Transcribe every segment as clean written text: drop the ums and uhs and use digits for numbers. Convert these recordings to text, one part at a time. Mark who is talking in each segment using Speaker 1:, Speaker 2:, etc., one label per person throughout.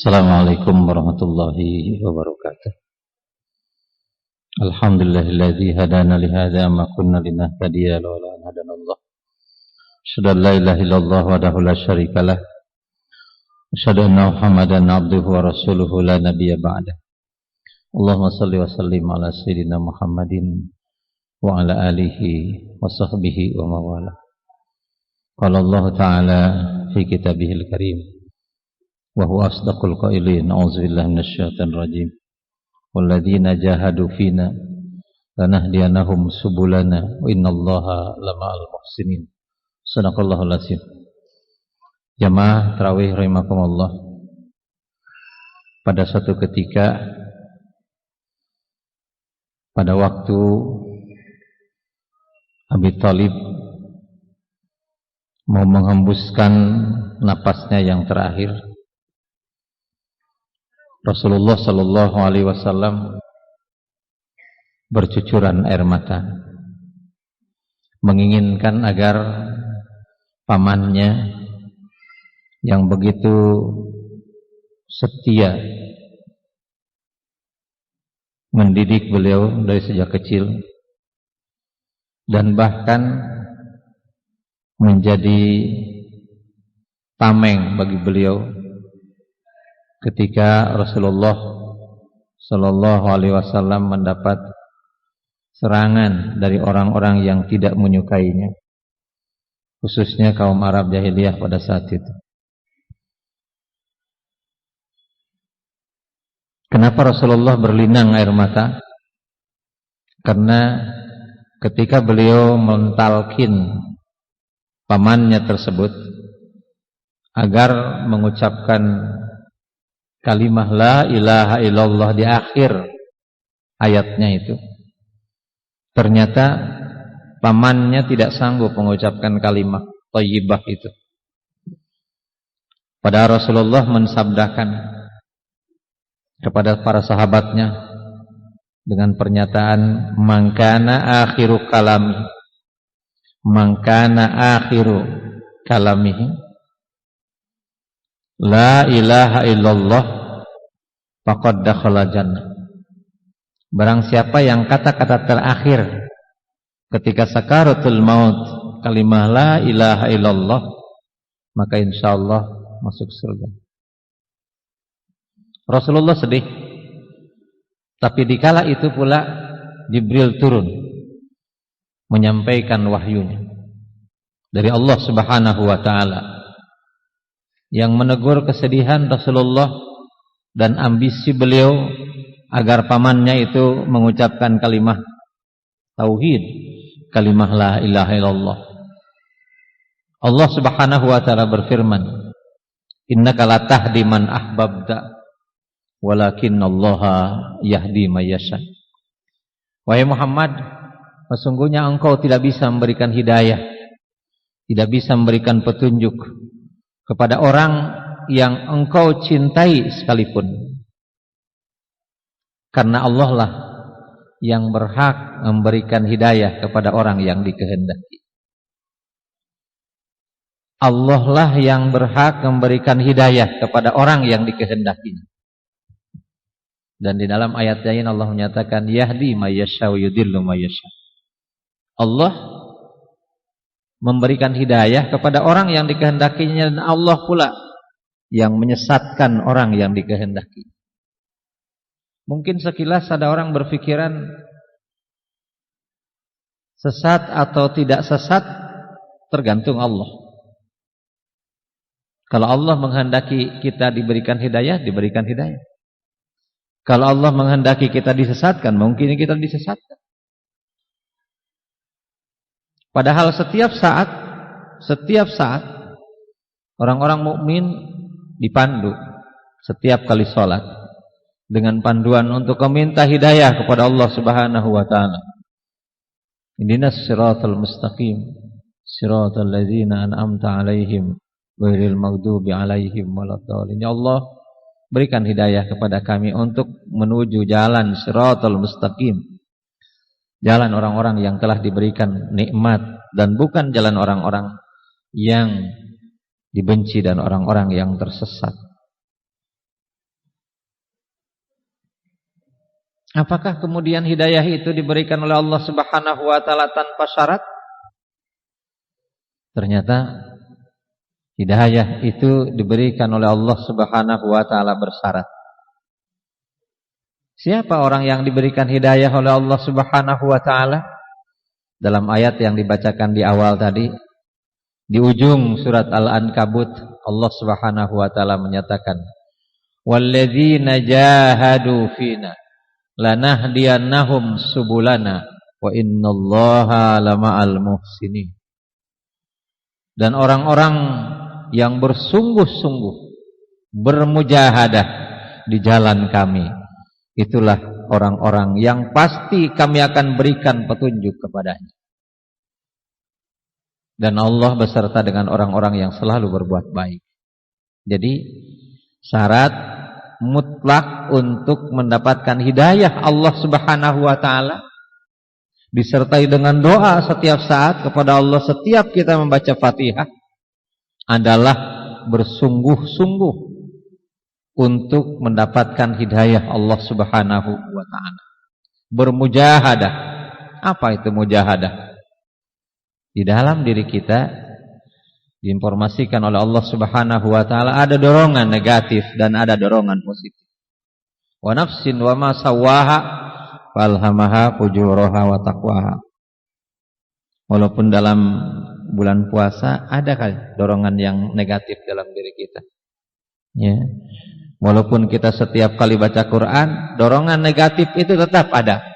Speaker 1: Assalamualaikum warahmatullahi wabarakatuh. Alhamdulillahilladzi hadana lihadza ma kunna linahtadiya laula an hadanallah. Asyhadu an la ilaha illallah wahdahu la syarikalah. Asyhadu anna Muhammadan abduhu wa rasuluhu la nabiyya ba'dah. Allahumma shalli wa sallim ala sayyidina Muhammadin wa ala alihi wa sahbihi wa mawala. Qala Allah ta'ala fi kitabihil karim. Wa huwa asdaqul qailin. A'udzubillahi minasyaitonir rajim. Walladzina jahadu fina lanahdiyannahum subulana wa innallaha lama'al muhsinin. Shadaqallahul azim. Jamaah tarawih rahimakumullah. Pada suatu ketika pada waktu Abi Thalib mau menghembuskan napasnya yang terakhir, Rasulullah sallallahu alaihi wasallam bercucuran air mata, menginginkan agar pamannya yang begitu setia mendidik beliau dari sejak kecil dan bahkan menjadi tameng bagi beliau ketika Rasulullah sallallahu alaihi wasallam mendapat serangan dari orang-orang yang tidak menyukainya, khususnya kaum Arab jahiliyah pada saat itu. Kenapa Rasulullah berlinang air mata? Karena ketika beliau mentalkin pamannya tersebut agar mengucapkan kalimah la ilaha illallah di akhir ayatnya itu, ternyata pamannya tidak sanggup mengucapkan kalimat thayyibah itu. Padahal Rasulullah mensabdakan kepada para sahabatnya dengan pernyataan man kana akhiru kalamihi la ilaha illallah faqad dakhala jannah. Barang siapa yang kata-kata terakhir ketika sakaratul maut kalimah la ilaha illallah, maka insyaallah masuk surga. Rasulullah sedih. Tapi dikala itu pula Jibril turun menyampaikan wahyunya dari Allah Subhanahu wa taala yang menegur kesedihan Rasulullah dan ambisi beliau agar pamannya itu mengucapkan kalimah tauhid, kalimah la ilaha illallah. Allah Subhanahu wa taala berfirman, innaka la tahdi man ahbabta walakinallaha yahdi may yasha. Wahai Muhammad, sesungguhnya engkau tidak bisa memberikan hidayah, tidak bisa memberikan petunjuk kepada orang yang engkau cintai sekalipun, karena Allah lah yang berhak memberikan hidayah kepada orang yang dikehendaki. Allah lah yang berhak memberikan hidayah kepada orang yang dikehendakinya. Dan di dalam ayat lain Allah menyatakan yahdi may yasha wa yudhillu may yasha. Allah memberikan hidayah kepada orang yang dikehendakinya, dan Allah pula yang menyesatkan orang yang dikehendaki. Mungkin sekilas ada orang berpikiran sesat atau tidak sesat tergantung Allah. Kalau Allah menghendaki kita diberikan hidayah, diberikan hidayah. Kalau Allah menghendaki kita disesatkan, mungkin kita disesatkan. Padahal setiap saat orang-orang mukmin dipandu setiap kali sholat dengan panduan untuk meminta hidayah kepada Allah Subhanahu wa taala. Ihdinas siratal mustaqim, siratal ladzina an'amta 'alaihim ghairil maghdubi 'alaihim waladdallin. Ya Allah, berikan hidayah kepada kami untuk menuju jalan siratal mustaqim, jalan orang-orang yang telah diberikan nikmat, dan bukan jalan orang-orang yang dibenci dan orang-orang yang tersesat. Apakah kemudian hidayah itu diberikan oleh Allah Subhanahu wa taala tanpa syarat? Ternyata hidayah itu diberikan oleh Allah Subhanahu wa taala bersyarat. Siapa orang yang diberikan hidayah oleh Allah Subhanahu wa taala? Dalam ayat yang dibacakan di awal tadi, di ujung surat Al-Ankabut, Allah Subhanahu wa taala menyatakan, "Walladzina jahadu fina lanahdiyannahum subulana wa innallaha lama'al muhsinin." Dan orang-orang yang bersungguh-sungguh bermujahadah di jalan kami, itulah orang-orang yang pasti kami akan berikan petunjuk kepadanya. Dan Allah beserta dengan orang-orang yang selalu berbuat baik. Jadi syarat mutlak untuk mendapatkan hidayah Allah Subhanahu wa taala disertai dengan doa setiap saat kepada Allah setiap kita membaca Fatihah adalah bersungguh-sungguh untuk mendapatkan hidayah Allah Subhanahu wa taala. Bermujahadah. Apa itu mujahadah? Di dalam diri kita diinformasikan oleh Allah Subhanahu wa taala ada dorongan negatif dan ada dorongan positif. Wa nafsin wa ma sawwaha falhamaha fujuraha wa taqwaha. Walaupun dalam bulan puasa ada kali dorongan yang negatif dalam diri kita. Ya. Walaupun kita setiap kali baca Quran, dorongan negatif itu tetap ada.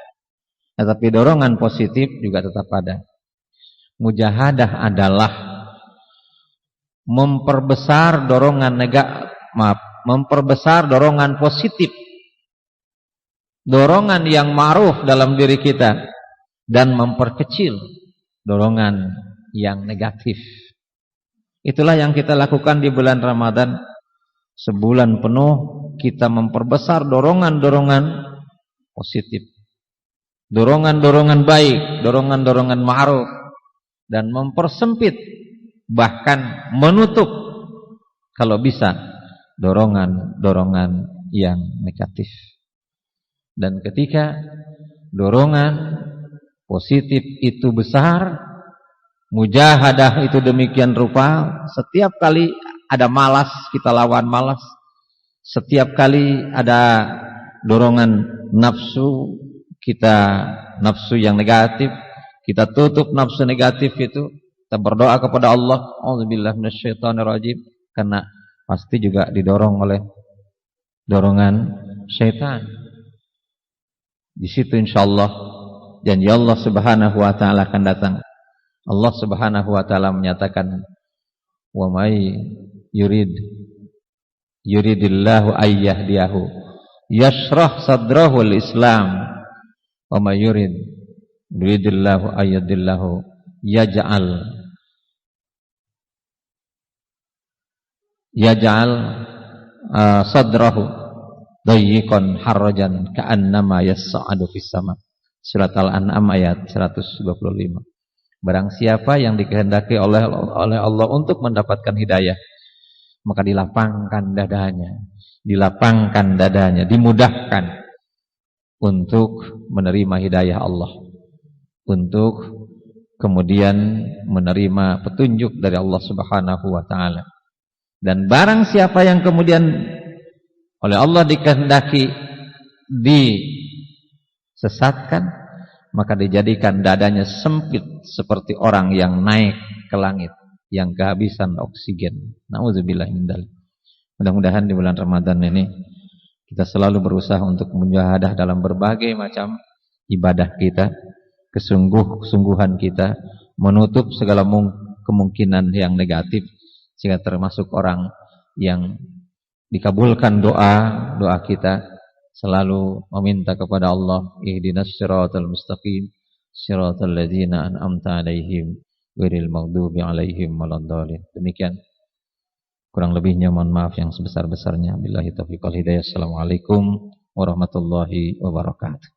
Speaker 1: Tetapi dorongan positif juga tetap ada. Mujahadah adalah memperbesar memperbesar dorongan positif, dorongan yang ma'ruf dalam diri kita, dan memperkecil dorongan yang negatif. Itulah yang kita lakukan di bulan Ramadan. Sebulan penuh kita memperbesar dorongan-dorongan positif, dorongan-dorongan baik, dorongan-dorongan ma'ruf, dan mempersempit, bahkan menutup kalau bisa dorongan-dorongan yang negatif. Dan ketika dorongan positif itu besar, mujahadah itu demikian rupa, setiap kali ada malas kita lawan malas, setiap kali ada dorongan nafsu nafsu yang negatif, kita tutup nafsu negatif itu. Kita berdoa kepada Allah, auzubillahi minasyaitonirrajim, karena pasti juga didorong oleh dorongan syaitan. Di situ insyaallah janji Allah Subhanahu wa taala akan datang. Allah Subhanahu wa taala menyatakan, wa may yuridillahu ayyahdiyahu yashrah sadrahu al-islam wa may yuridillahu ayyadillahu yaj'al sadrahu dayyiqan harajan ka'annama yas'adu fis sama. Surat Al-An'am ayat 125. Barang siapa yang dikehendaki oleh Allah untuk mendapatkan hidayah, maka dilapangkan dadanya, dimudahkan untuk menerima hidayah Allah, untuk kemudian menerima petunjuk dari Allah Subhanahu wa taala. Dan barang siapa yang kemudian oleh Allah dikehendaki disesatkan, maka dijadikan dadanya sempit seperti orang yang naik ke langit, yang kehabisan oksigen. Nauzubillah min dzalik. Mudah-mudahan di bulan Ramadan ini kita selalu berusaha untuk mujahadah dalam berbagai macam ibadah kita, kesungguhan kita, menutup segala kemungkinan yang negatif, sehingga termasuk orang yang dikabulkan doa kita, selalu meminta kepada Allah, ihdinas siratal mustaqim siratal ladzina an'amta 'alaihim ghairil maghdubi 'alaihim waladdallin. Demikian, kurang lebihnya mohon maaf yang sebesar-besarnya. Billahi taufiq wal hidayah. Assalamualaikum warahmatullahi wabarakatuh.